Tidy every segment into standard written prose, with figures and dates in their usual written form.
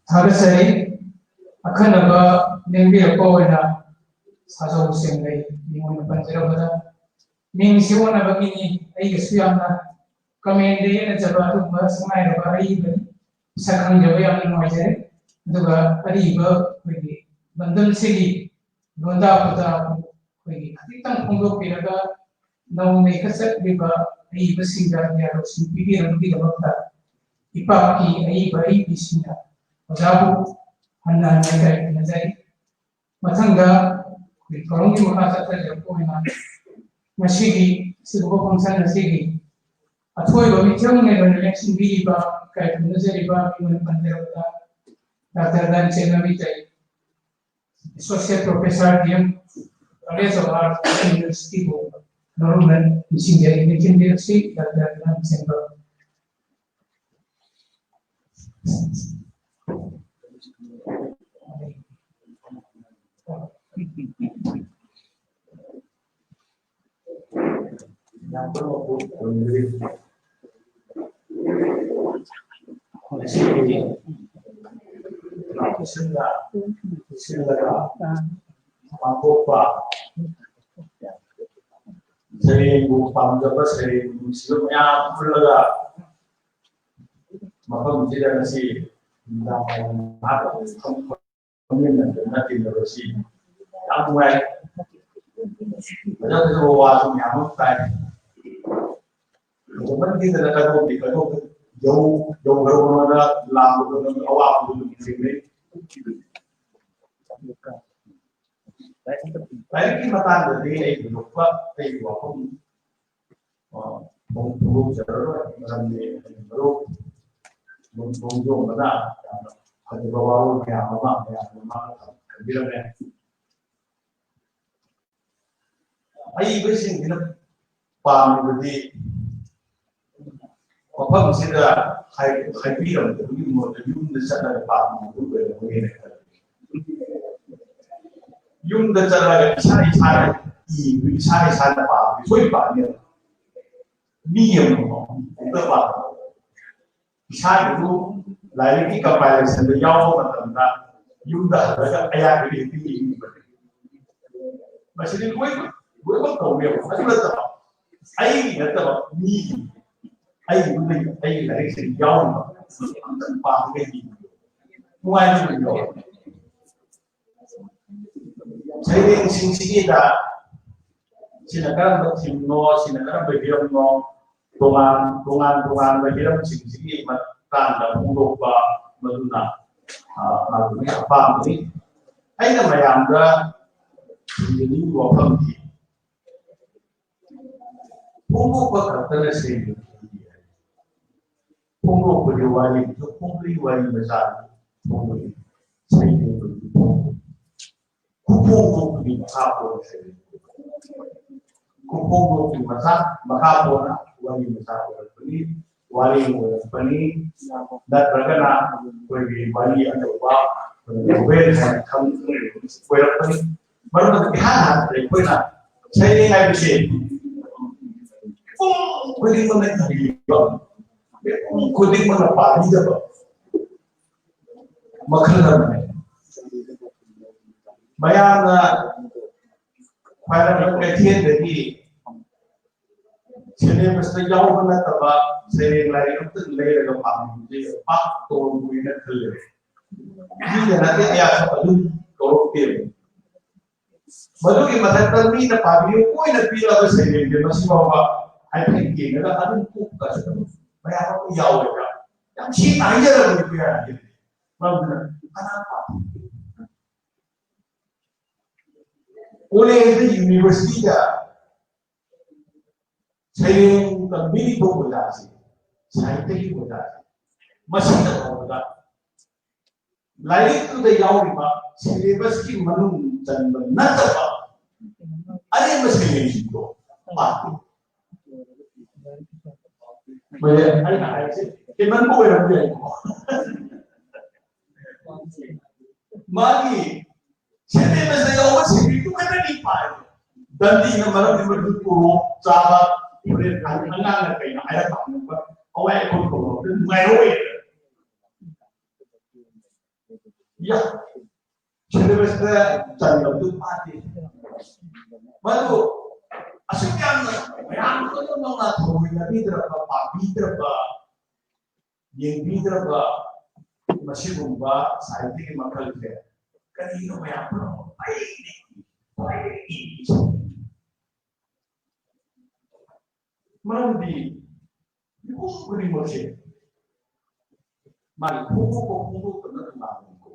थागसरी अखनबा नेंबिरपा ओइना साजौ सेंगै निमोन पंजरबदा Ming सिवोनबगिनी अइगसु यामना commend न जबा दुबा समायरबा अइबा सखंजबा यामना नोइजरे दुगा अरिबा खैगी बंदल सिगी लोंदा पुदा खैगी खतितंग फोंदोकपिरगा नौनै खसक्रिबा अइबा सिंगा यारो सिंपिबि रंबि दबक्ता इपाकी अइबा अइबिसिना ओजाबु हन्ना नैकै नजै मथंगा थोरंग की मखा चतरजबको इना मसीगी सिगुबो फंक्शन नसीगी अथोय बमिथ्यम ने इलेक्शन बीबा काय नजरिबा बिमन पंजरबदा डॉक्टर दान चेनवी तै associate professor DM college of art university को नॉर्मल इंजीनियरिंग इंजीनियरसी डॉक्टर दान चेनवा yang perlu memberi sehingga mampu pak seribu pamjaba seribu sebelumnya berlaga maka tidak nasi damai apa kemudian nanti terus yang mulai Padahal itu waktu nyamuk tadi. Cuman kita nak tahu di mana jauh baru ada lampu dengan awak dulu di sini. Baik kita tahu dari itu lupa dari waktu belum jalan macam belum mana ada bawa yang memang bilang आई busing दिन पामबदी मफम सिदा हाइबीरम दुगी मोद yum the चला palm दुगे होने yum the चला इसाई सा पा सोई पा ने नियम तो पा इसाई दु लाइक की कंपाइलेशन द याव मतंदा युम द हरगा आया के ती मशीन कोई gue tahu dia, aku dah tahu. Air dah tahu ni, air bukan air dari sejauh tanpa lagi. Muai ni juga. Saya ini sini dah, silakan bersimno, silakan berdiamno, tungan berdiam sini tanda muroba meluna, malunya apa ni? Air nama yang dah jadi dua pengki. Pungo pa katana sa iyo. Pungo pa diwali ito, pungo diwali masabi. Pungo sa iyo. Kupungo pa makapon sa iyo. Kupungo pa makapon na wali masabi. Wali mo pani, natragana, pwede wali ano ba, pwede sa kamuli, pwede pani. Baru nagkihanap, pwede na. Sa iyo nga bisip. Kuning mana hidup, kuning mana pagi jawab, makanan mana, bayar pada kecian dari, seni mesti jauh mana tabah, seni lari itu lari ke pagi, jadi pak turun buina kelir, jadi nanti ayah sebelum koruptif, baru kita masa ni nak pagi, kau nak pilih apa seni dia masih bawa. I think dia ada untuk kasih banyak orang jauh ya. Yang Cina aja lah begitu ya. Mana? Kenapa? Oleh itu universiti dah, saya kembali berkomunikasi, saya pergi berkomunikasi, masih tak berkomunikasi. Lain itu dah jauh ni pak, syllabus ki menung dan menata pak. Ada yang mesti ini itu, pak. Boleh, ada sih. Kita boleh ramai. Magi, jadi masa yang awal sih itu mana ni pak? Dan di mana di mana tu sahabat boleh anak kayak ayah tak nampak, awal ikut kau, dan main awal. या syllabus का चंद्र तो पाती मधु असिक्याम ma'am को तो नौना थोड़ी नबी तरफ पापी तरफ ये भी तरफ मशीन बुम्बा साहित्य के मकल के कहीं नो मैम को मरंदी ये पूरी मशीन मारी फूको करना मालूम को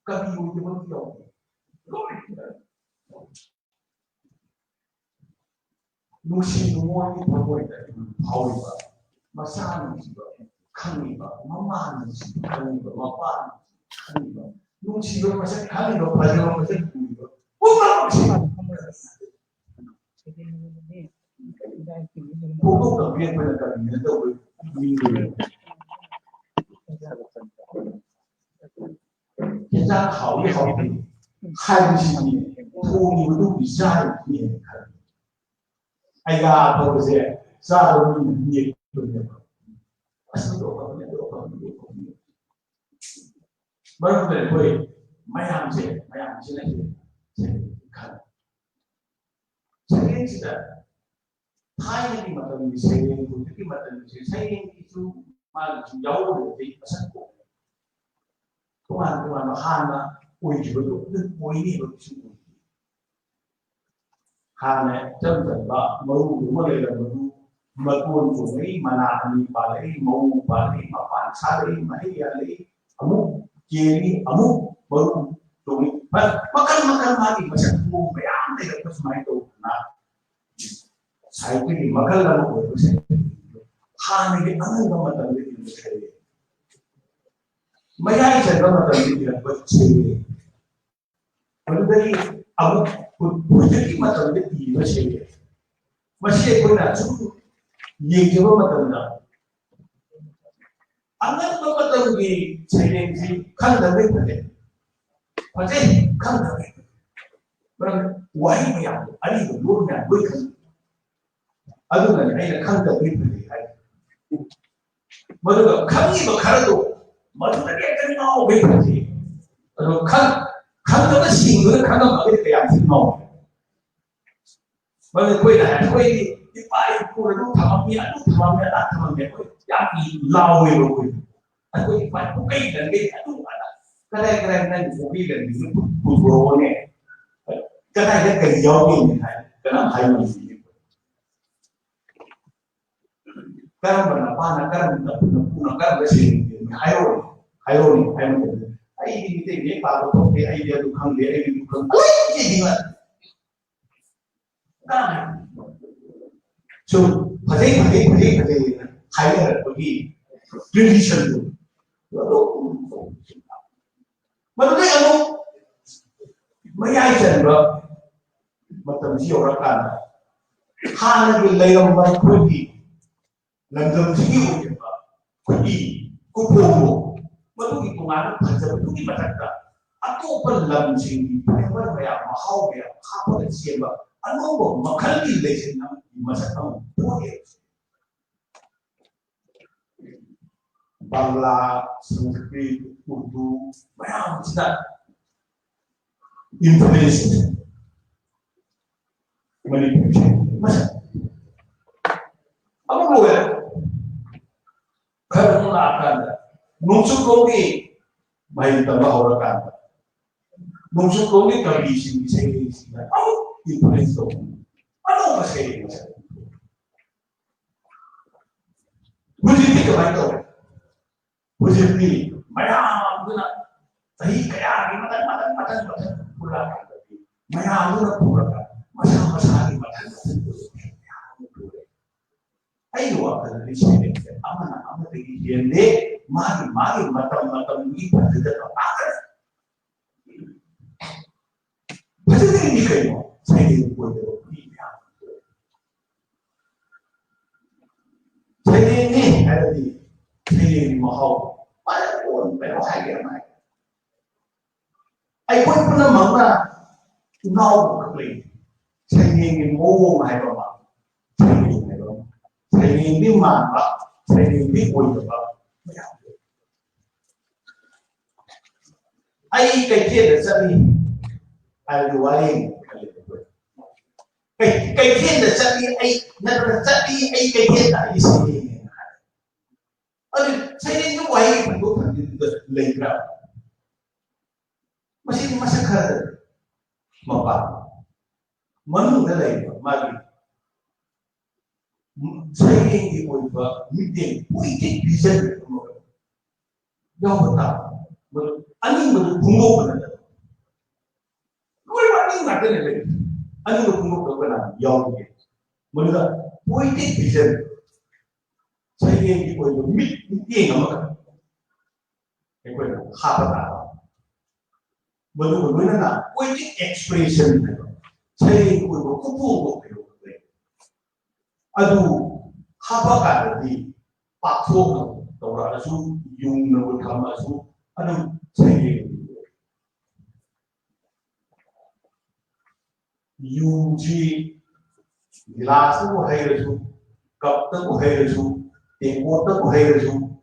कभी वो जब किया 누시 누모니 보고있다 바오이바 마사는 지가 강이바 마마는 지가 강이바 마빠는 강이바 누시가 마사 강이바 바지가 마사 구이바 뭐가 보고가 위에 보니까 민도 민도 진짜 하위 한신이 통일도 비자를 위해 Ayah apa saja, sahur ini dunia. Asal doa baru boleh mayam je lagi. Saya sudah Thai ini macam ni, saya ini macam ni, saya itu malu jauh dari pasanku. Tuan hana, ini betul. Hana jamba mau mulai dari makun sungai mana ni balai mau balai mapan sari mahi alai amu kiri amu baru sungai makan lagi macam tu bayang tidak terus main tu nah saya ini makan lalu baru saya Hana ni angan gambar tadi itu saya Maya jangan gambar tadi itu betul baru dari amu Bujaki macam ni masih pun ada tu, yang jawab macam mana? Anak macam ni saya ni kan dah betul, macam kan dah betul. Berang wahai macam, ada tu luar ni betul. Aduh ni, ada kan dah betul. Maksudnya kami berkara tu, maksudnya dia kan mau betul. Aduh kan dah singgung kan dah betul yang singgung. Mana kau dah kau di pai kau lu thamam ni yang di lau ni kau. Aku di pai kau dan dia tu ada. Kadang nanti kau dan dia pun ni. Kadang dia kerja ni kadang hai ni. Kadang berapa kadang bersih ni hayo ni. Ai di kita ni pada tu dia dukang dia dukang. Jadi mana? So, pagi higher pergi religion tu. Maksudnya anu, mayai cendera, macam si orang kan, hana bilayam pergi, lanjut sini pergi, kupu, maksudnya pengaruh kerja pergi macam tu. Atau pelam sini, memang bayar mahal bayar, apa dan siapa. Ano makal di lesson na masakang boleh. Bangla, Sanskrit, Urdu, banyak sudah influence manipulasi. Masa apa boleh? Kalau akan muncul kopi, main tambah orang kan. Muncul kopi kami sini. Influence tu, apa masih? Bujiti kebaik tu, bujiti, macam mana? Tadi kaya ni macam pulang. Macam mana pulang? Macam ni macam. Ayo akan disini. Aman lagi dia mari macam ni pada apa? Macam ni kaya. Saya boleh berpikir. Saya ini ada di saya mahal. Banyak pun banyak saya mai. Ai pun pernah mana nau kembali. Saya ini mau mai apa? Saya ini mana? Saya ini boleh apa? ai cái thiên là sao đi aiดูว่าเองcái thiên là sao đi aiนั่นlà sao đi ai cái thiên là ai sao đi saya ini wahai pendukung legal masih masa kerja mapa manu dalai magi saya ini buat meeting politik bisa jauh betul ani berdunguk benar kalau ani nggak ada lagi ani berdunguk benar jauh gitu mereka politik bisa saya ini buat meeting apa yang buat apa benar-benar politik expression saya ini buat kumpul aduh apa kan di paksa orang asu yung namun kama asu aduh saya yung ji gilas tu hai asu cup tu hai asu teko tu hai asu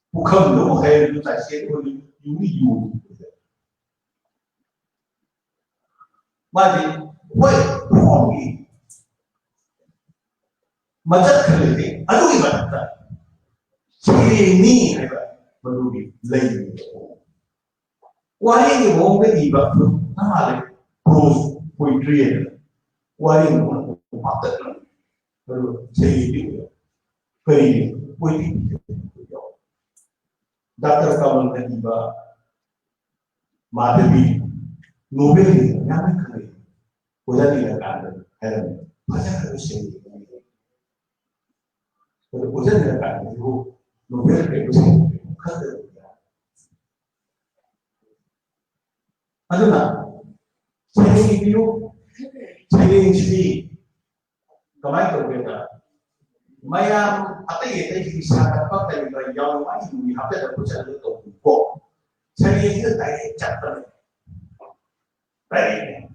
bukan tu hai asu tak siap tu yung Mari, woi, rugi. Macam kerja, aduh gimana? Ini apa? Merugi, lain. Wari ni orang ni iba tu, nama le, prose poetry ni. Wari ni orang mata ni, baru saya ini, kiri, poetry. Doktor kawan ni iba, Madhavi, Nobel ni, yang ni kiri. Udah tidak ada, banyak harus ini. Udah tidak ada itu Nobel itu kata. Aduna, saya ini saya ini kemana berbeda. Mayam apa ya tadi bisa dapat dari yang lain di HP dan pusat itu kok. Saya ini dari chapter. Dari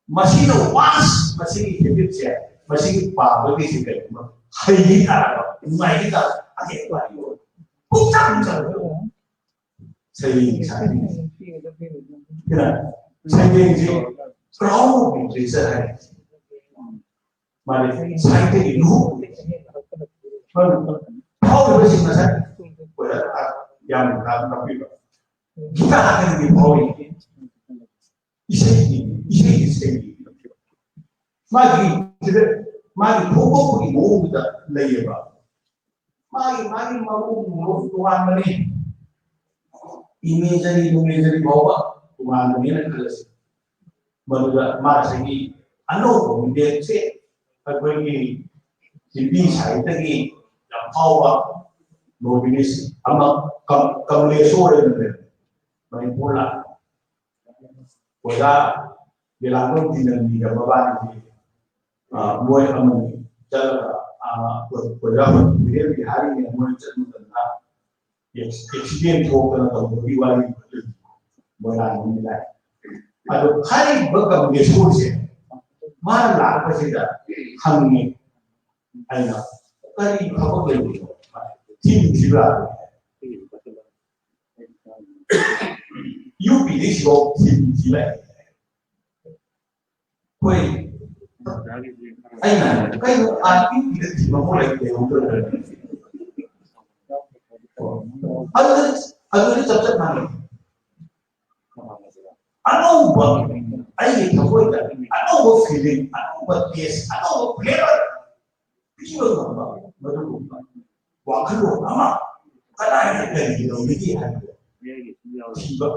masih was masih hidup saya masih apa begitu kan hari apa mai kita akhir lagi bukan saya ini ya saya ini kalau bisa saya mari saya itu kalau bersih masa yang tapi kita akan dibawa Isi. Magi pokok ini mau kita lewat. Magi mau Tuhan meni. Imejari bawa Tuhan meni nak kelas. Barulah masa ini, anu kemudian saya pergi jadi saya lagi yang bawa mobilis, ama kamu sore ni, main bola. Wala bilang tidak bawa ni mulai kami jalan beberapa hari yang mulai tentang experience hokan atau diwali mulai nilai. Aduh hari berkam di sekolah sih, mana apa sih dah kami ayah hari apa lagi tim jiwa. You pilih siapa tim jiwa. Koi, ayah, kalau arti tidak dimulai dari untuk ada cacat mana? Ano ba? Ay, ito ko ito. Ano ba feeling? Ano ba taste? Ano ba flavor? Hindi ba ba? Madulog ba? Wag ka mo, ama. Kanahin ka rin yung nagihan ko. Diba?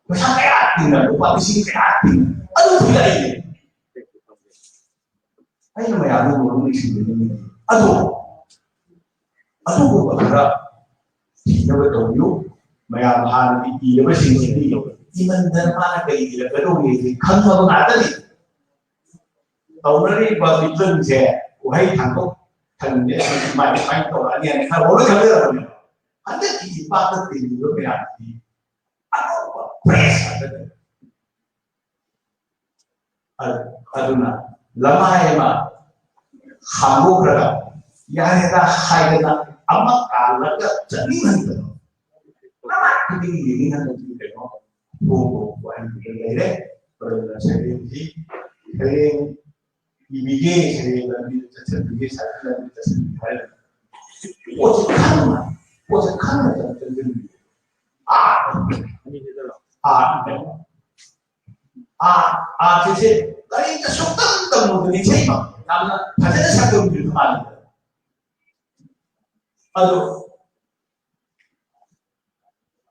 Basta kaya atin na, patising kaya atin. Ano sila yun? Ay, namayano mo nung isipin niya. Ano ba ba kara? Hindi ba ito yun? Mayamahan, hindi ba sinisindi yun? Imandar mana kay ilagano ni kanmo natin tawnari ba bitlen je uhay tangko tangde mai mai to ani ka wala ka lera ni ande ki pa ta ti lo me ati ano ba press aduna lamai ma hamu kra ya ne da hai da amma kala ka jani man cái gì nó là gì để nó vô của anh cái đấy đấy rồi là sẽ đến gì cái IBG sẽ là đi sẽ đi sẽ là đi sẽ phải là ô chỉ khăn là chân chân thế cái cái số tăng tầm một cái chế mà làm là phải rất là công việc mà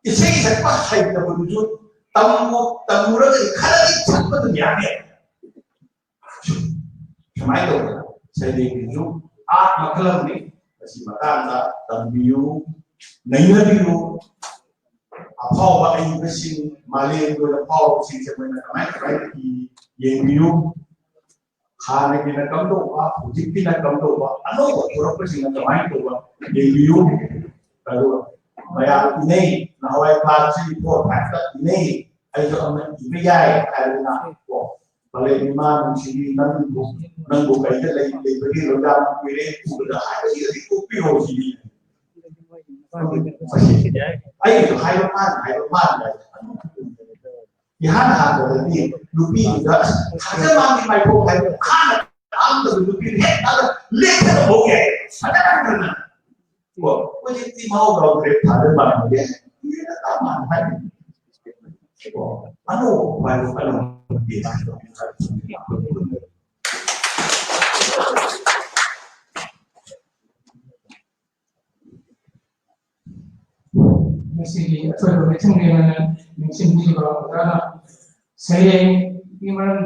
이 책이 자꾸 하이다 보여줘. 땅무라가 가라지 참거든 양해. Cuma itu saya ditunjuk makalah ni masih makan dan biu naya biu apa orang yang bersih Malay dulu apa bersih sebenarnya kami di yang biu खाने की नकम तो हुआ भोजन की नकम तो हुआ अनो को थोड़ा कुछ न कमाई तो हुआ ये बियू करो मैं नहीं ना हुआ क्लास से रिपोर्ट फैक्टर नहीं ऐसा हमें इमेज आए ऐसा ना वो भले निमान मुझे नंगो कहीं ले बड़ी रोजा मेरे पूरा हाई ये कॉपी हो जी आई तो हाई मान यहाँ ना बोलती लुपी इधर हज़ार मांग की माइको है खान आम तो लुपी है अगर लेकर हो गया हज़ार मांग करना वो जितनी माओ गाँव के थाने मांग हो गया ये ना काम मांग है वो अनु ये Masih atau berhitung dengan mesin juga karena saya ini mana